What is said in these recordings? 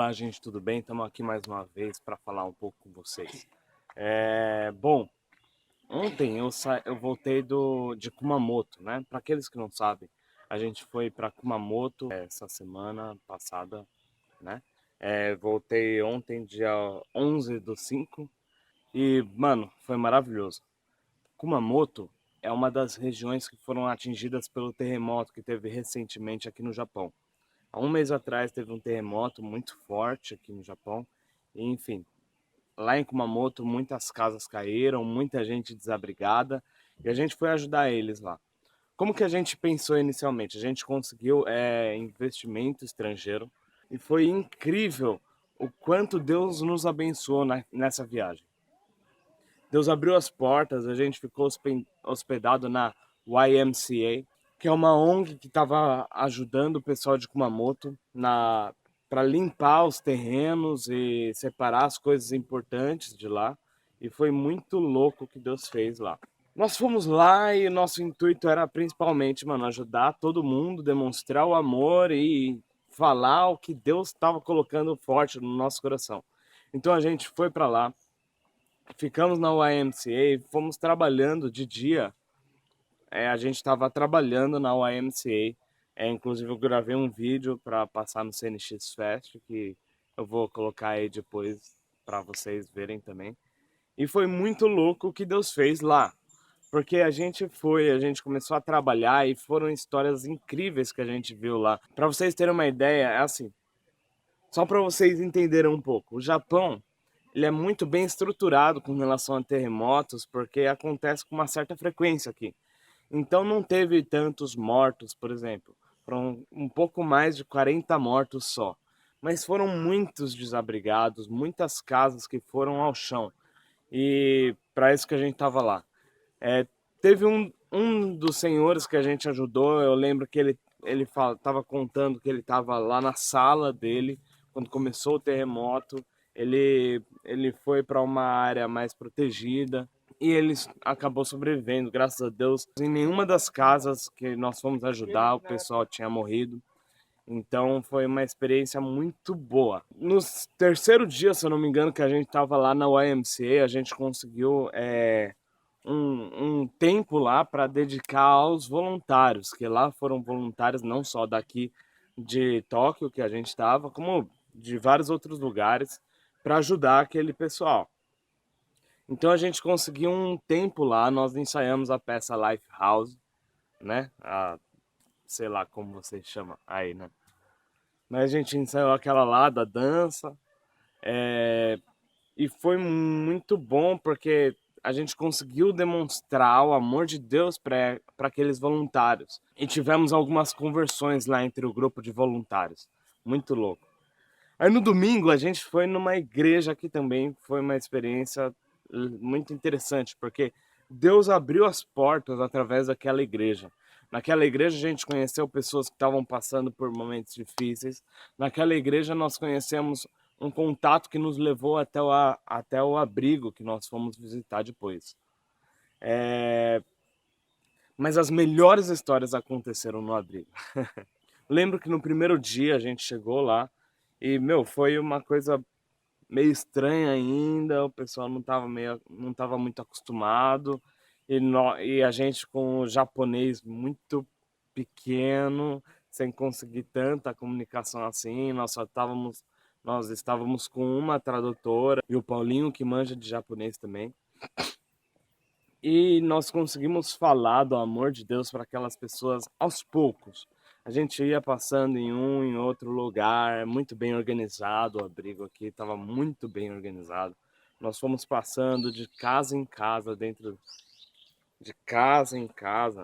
Olá, gente, tudo bem? Estamos aqui mais uma vez para falar um pouco com vocês. Bom, ontem eu voltei de Kumamoto, né? Para aqueles que não sabem, a gente foi para Kumamoto essa semana passada, né? Voltei ontem, dia 11/5, e, mano, foi maravilhoso. Kumamoto é uma das regiões que foram atingidas pelo terremoto que teve recentemente aqui no Japão. Há um mês atrás teve um terremoto muito forte aqui no Japão. E, enfim, lá em Kumamoto muitas casas caíram, muita gente desabrigada e a gente foi ajudar eles lá. Como que a gente pensou inicialmente? A gente conseguiu investimento estrangeiro e foi incrível o quanto Deus nos abençoou nessa viagem. Deus abriu as portas, a gente ficou hospedado na YMCA, que é uma ONG que estava ajudando o pessoal de Kumamoto para limpar os terrenos e separar as coisas importantes de lá. E foi muito louco o que Deus fez lá. Nós fomos lá e nosso intuito era principalmente, mano, ajudar todo mundo, demonstrar o amor e falar o que Deus estava colocando forte no nosso coração. Então a gente foi para lá, ficamos na YMCA, fomos trabalhando de dia. A gente estava trabalhando na YMCA. Inclusive eu gravei um vídeo para passar no CNX Fest, que eu vou colocar aí depois para vocês verem também. E foi muito louco o que Deus fez lá. Porque a gente começou a trabalhar e foram histórias incríveis que a gente viu lá. Para vocês terem uma ideia, é assim, só para vocês entenderem um pouco. O Japão, ele é muito bem estruturado com relação a terremotos, porque acontece com uma certa frequência aqui. Então não teve tantos mortos, por exemplo. Foram um pouco mais de 40 mortos só. Mas foram muitos desabrigados, muitas casas que foram ao chão. E para isso que a gente estava lá. Teve um dos senhores que a gente ajudou, eu lembro que ele estava contando que ele estava lá na sala dele, quando começou o terremoto. Ele foi para uma área mais protegida e ele acabou sobrevivendo, graças a Deus. Em nenhuma das casas que nós fomos ajudar, o pessoal tinha morrido. Então foi uma experiência muito boa. No terceiro dia, se eu não me engano, que a gente estava lá na YMCA, a gente conseguiu um tempo lá para dedicar aos voluntários, que lá foram voluntários não só daqui de Tóquio, que a gente estava, como de vários outros lugares, para ajudar aquele pessoal. Então a gente conseguiu um tempo lá, nós ensaiamos a peça Lifehouse, né? Sei lá como você chama aí, né? Mas a gente ensaiou aquela lá da dança, e foi muito bom porque a gente conseguiu demonstrar o amor de Deus para aqueles voluntários. E tivemos algumas conversões lá entre o grupo de voluntários. Muito louco. Aí no domingo a gente foi numa igreja que também foi uma experiência muito interessante, porque Deus abriu as portas através daquela igreja. Naquela igreja a gente conheceu pessoas que estavam passando por momentos difíceis. Naquela igreja nós conhecemos um contato que nos levou até o abrigo que nós fomos visitar depois. Mas as melhores histórias aconteceram no abrigo. Lembro que no primeiro dia a gente chegou lá e, meu, foi uma coisa meio estranha ainda, o pessoal não estava muito acostumado, e a gente com o japonês muito pequeno, sem conseguir tanta comunicação assim, nós estávamos com uma tradutora e o Paulinho que manja de japonês também. E nós conseguimos falar do amor de Deus para aquelas pessoas aos poucos. A gente ia passando em outro lugar, muito bem organizado, o abrigo aqui estava muito bem organizado. Nós fomos passando de casa em casa,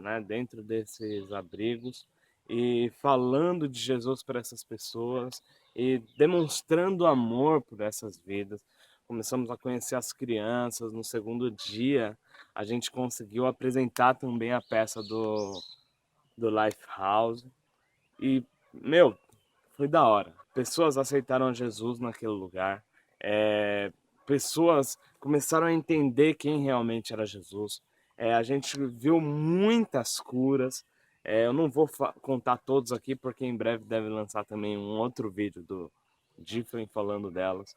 né, dentro desses abrigos e falando de Jesus para essas pessoas e demonstrando amor por essas vidas. Começamos a conhecer as crianças. No segundo dia, a gente conseguiu apresentar também a peça do Lifehouse. E, meu, foi da hora. Pessoas aceitaram Jesus naquele lugar. Pessoas começaram a entender quem realmente era Jesus. A gente viu muitas curas. Eu não vou contar todos aqui, porque em breve deve lançar também um outro vídeo Difflin falando delas.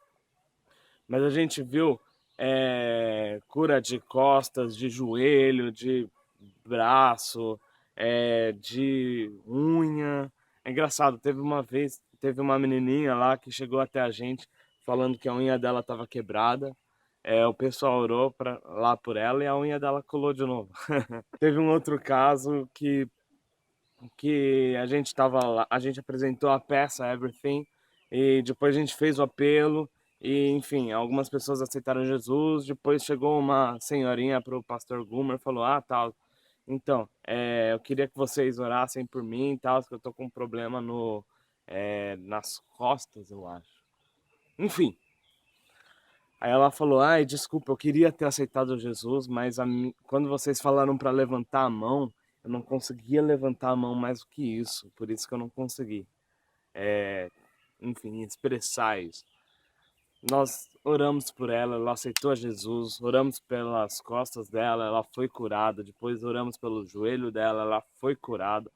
Mas a gente viu cura de costas, de joelho, de braço, de unha. É engraçado, teve uma menininha lá que chegou até a gente falando que a unha dela estava quebrada. O pessoal orou lá por ela e a unha dela colou de novo. Teve um outro caso que a gente estava lá, a gente apresentou a peça Everything e depois a gente fez o apelo e enfim, algumas pessoas aceitaram Jesus. Depois chegou uma senhorinha para o pastor Gumer e falou: ah, tal, então, eu queria que vocês orassem por mim e tal, que eu tô com um problema nas costas, eu acho. Enfim, aí ela falou: ai, desculpa, eu queria ter aceitado Jesus, mas quando vocês falaram para levantar a mão, eu não conseguia levantar a mão mais do que isso, por isso que eu não consegui, enfim, expressar isso. Nós oramos por ela, ela aceitou a Jesus, oramos pelas costas dela, ela foi curada, depois oramos pelo joelho dela, ela foi curada.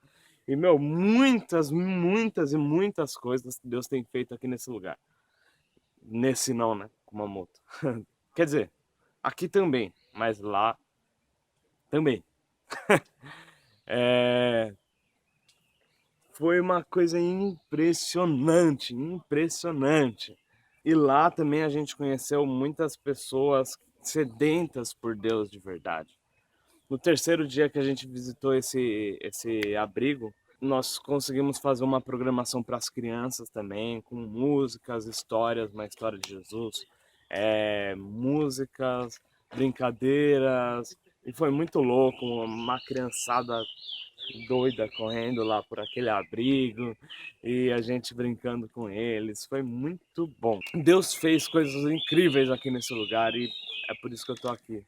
E, meu, muitas, muitas e muitas coisas Deus tem feito aqui nesse lugar. Nesse não, né? Kumamoto. Quer dizer, aqui também, mas lá também. Foi uma coisa impressionante, impressionante. E lá também a gente conheceu muitas pessoas sedentas por Deus de verdade. No terceiro dia que a gente visitou esse abrigo, nós conseguimos fazer uma programação para as crianças também, com músicas, histórias, uma história de Jesus, músicas, brincadeiras, e foi muito louco, uma criançada doida correndo lá por aquele abrigo e a gente brincando com eles. Foi muito bom. Deus fez coisas incríveis aqui nesse lugar e é por isso que eu tô aqui.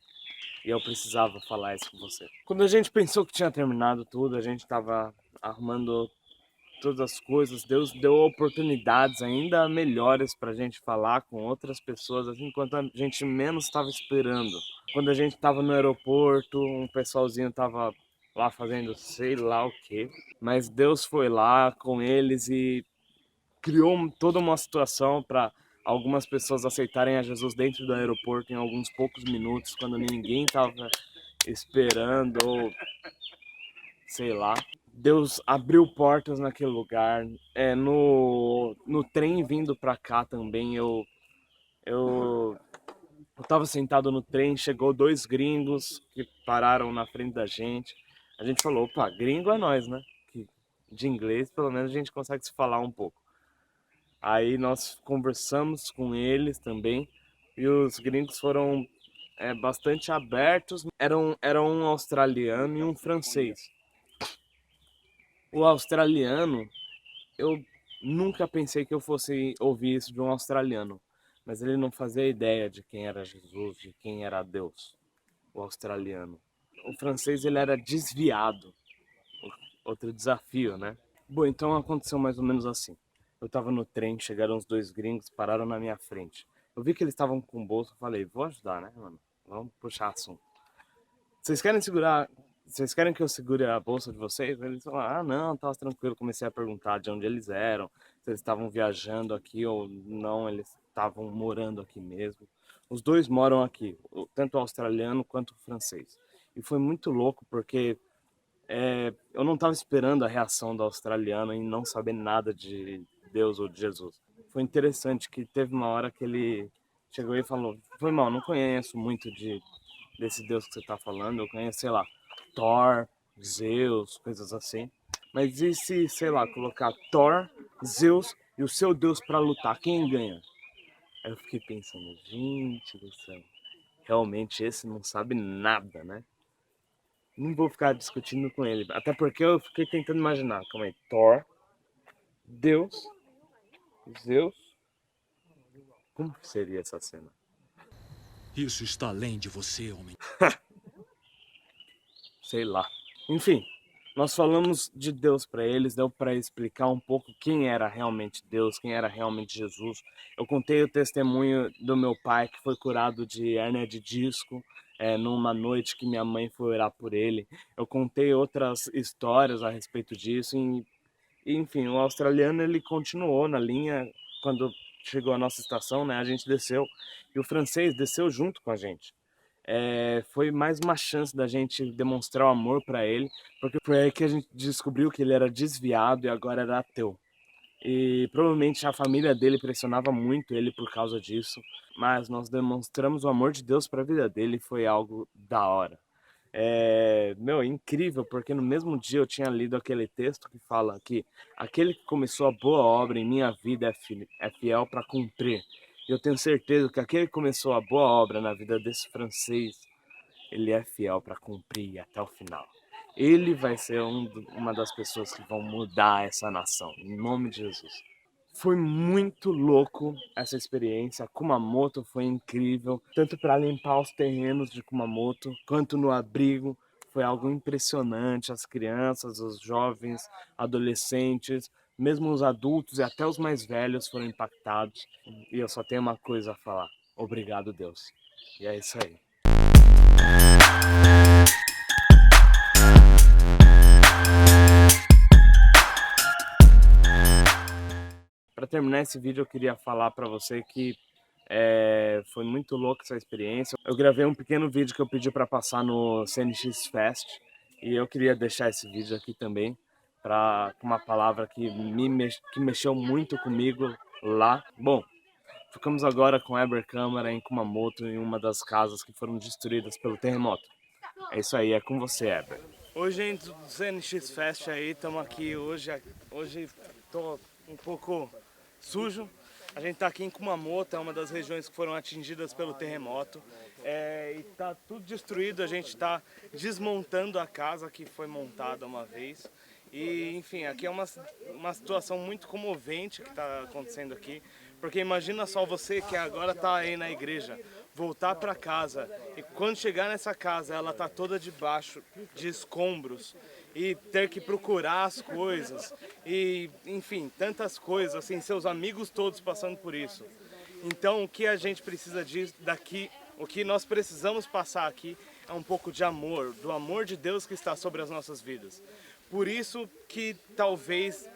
E eu precisava falar isso com você. Quando a gente pensou que tinha terminado tudo, a gente estava arrumando todas as coisas, Deus deu oportunidades ainda melhores para a gente falar com outras pessoas, assim, enquanto a gente menos estava esperando. Quando a gente estava no aeroporto, um pessoalzinho estava lá fazendo sei lá o que, mas Deus foi lá com eles e criou toda uma situação para algumas pessoas aceitarem a Jesus dentro do aeroporto em alguns poucos minutos, quando ninguém estava esperando ou sei lá. Deus abriu portas naquele lugar. No trem vindo pra cá também, eu, eu tava sentado no trem, chegou dois gringos que pararam na frente da gente. A gente falou: opa, gringo é nós, né? Que de inglês, pelo menos a gente consegue se falar um pouco. Aí nós conversamos com eles também, e os gringos foram bastante abertos. Era um australiano e um francês. O australiano, eu nunca pensei que eu fosse ouvir isso de um australiano, mas ele não fazia ideia de quem era Jesus, de quem era Deus, o australiano. O francês, ele era desviado, outro desafio, né? Bom, então aconteceu mais ou menos assim. Eu tava no trem, chegaram os dois gringos, pararam na minha frente. Eu vi que eles estavam com bolsa, eu falei: vou ajudar, né, mano? Vamos puxar assunto. Vocês querem segurar? Vocês querem que eu segure a bolsa de vocês? Eles falaram: ah, não, tava tranquilo. Comecei a perguntar de onde eles eram, se eles estavam viajando aqui ou não, eles estavam morando aqui mesmo. Os dois moram aqui, tanto o australiano quanto o francês. E foi muito louco porque eu não estava esperando a reação do australiano em não saber nada de Deus ou de Jesus. Foi interessante que teve uma hora que ele chegou e falou: foi mal, não conheço muito desse Deus que você está falando, eu conheço, sei lá, Thor, Zeus, coisas assim. Mas e se, sei lá, colocar Thor, Zeus e o seu Deus para lutar, quem ganha? Aí eu fiquei pensando: gente do céu, realmente esse não sabe nada, né? Não vou ficar discutindo com ele. Até porque eu fiquei tentando imaginar. Calma aí. Thor, Deus, Zeus. Como seria essa cena? Isso está além de você, homem. Sei lá. Enfim, nós falamos de Deus para eles, deu para explicar um pouco quem era realmente Deus, quem era realmente Jesus. Eu contei o testemunho do meu pai que foi curado de hérnia de disco, numa noite que minha mãe foi orar por ele. Eu contei outras histórias a respeito disso. Enfim, o australiano ele continuou na linha quando chegou a nossa estação, né, a gente desceu e o francês desceu junto com a gente. Foi mais uma chance da gente demonstrar o amor para ele, porque foi aí que a gente descobriu que ele era desviado e agora era ateu. E provavelmente a família dele pressionava muito ele por causa disso, mas nós demonstramos o amor de Deus para a vida dele, foi algo da hora. Incrível, porque no mesmo dia eu tinha lido aquele texto que fala que aquele que começou a boa obra em minha vida é fiel para cumprir. E eu tenho certeza que aquele que começou a boa obra na vida desse francês, ele é fiel para cumprir até o final. Ele vai ser uma das pessoas que vão mudar essa nação, em nome de Jesus. Foi muito louco essa experiência. Kumamoto foi incrível, tanto para limpar os terrenos de Kumamoto, quanto no abrigo. Foi algo impressionante. As crianças, os jovens, adolescentes, mesmo os adultos e até os mais velhos foram impactados. E eu só tenho uma coisa a falar: obrigado, Deus. E é isso aí. Para terminar esse vídeo, eu queria falar para você que foi muito louca essa experiência. Eu gravei um pequeno vídeo que eu pedi para passar no CNX Fest e eu queria deixar esse vídeo aqui também com uma palavra que mexeu muito comigo lá. Bom, ficamos agora com Eber Câmara em Kumamoto, em uma das casas que foram destruídas pelo terremoto. É isso aí, é com você, Eber. Oi, gente do CNX Fest aí, estamos aqui hoje tô um pouco sujo. A gente está aqui em Kumamoto, é uma das regiões que foram atingidas pelo terremoto. E tá tudo destruído, a gente está desmontando a casa que foi montada uma vez. E, enfim, aqui é uma situação muito comovente que está acontecendo aqui. Porque imagina só você que agora está aí na igreja, voltar para casa e quando chegar nessa casa ela está toda debaixo de escombros e ter que procurar as coisas e, enfim, tantas coisas, assim, seus amigos todos passando por isso. Então o que a gente precisa daqui, o que nós precisamos passar aqui é um pouco de amor, do amor de Deus que está sobre as nossas vidas. Por isso que talvez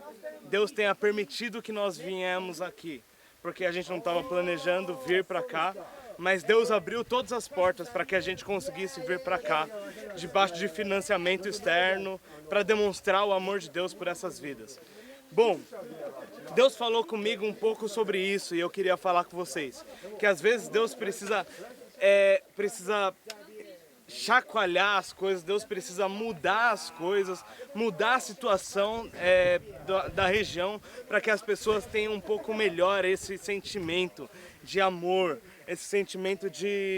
Deus tenha permitido que nós viemos aqui, porque a gente não estava planejando vir para cá, mas Deus abriu todas as portas para que a gente conseguisse vir para cá, debaixo de financiamento externo, para demonstrar o amor de Deus por essas vidas. Bom, Deus falou comigo um pouco sobre isso e eu queria falar com vocês, que às vezes Deus precisa chacoalhar as coisas, Deus precisa mudar as coisas, mudar a situação da região para que as pessoas tenham um pouco melhor esse sentimento de amor, esse sentimento de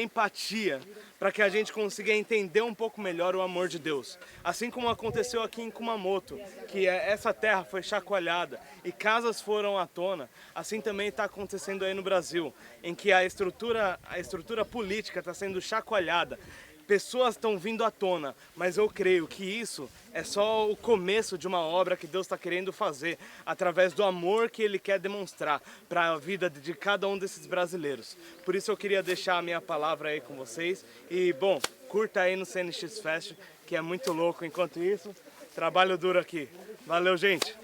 empatia, para que a gente consiga entender um pouco melhor o amor de Deus. Assim como aconteceu aqui em Kumamoto, que essa terra foi chacoalhada e casas foram à tona, assim também está acontecendo aí no Brasil, em que a estrutura política está sendo chacoalhada. Pessoas estão vindo à tona, mas eu creio que isso é só o começo de uma obra que Deus está querendo fazer, através do amor que Ele quer demonstrar para a vida de cada um desses brasileiros. Por isso eu queria deixar a minha palavra aí com vocês. E, bom, curta aí no CNX Fest, que é muito louco. Enquanto isso, trabalho duro aqui. Valeu, gente!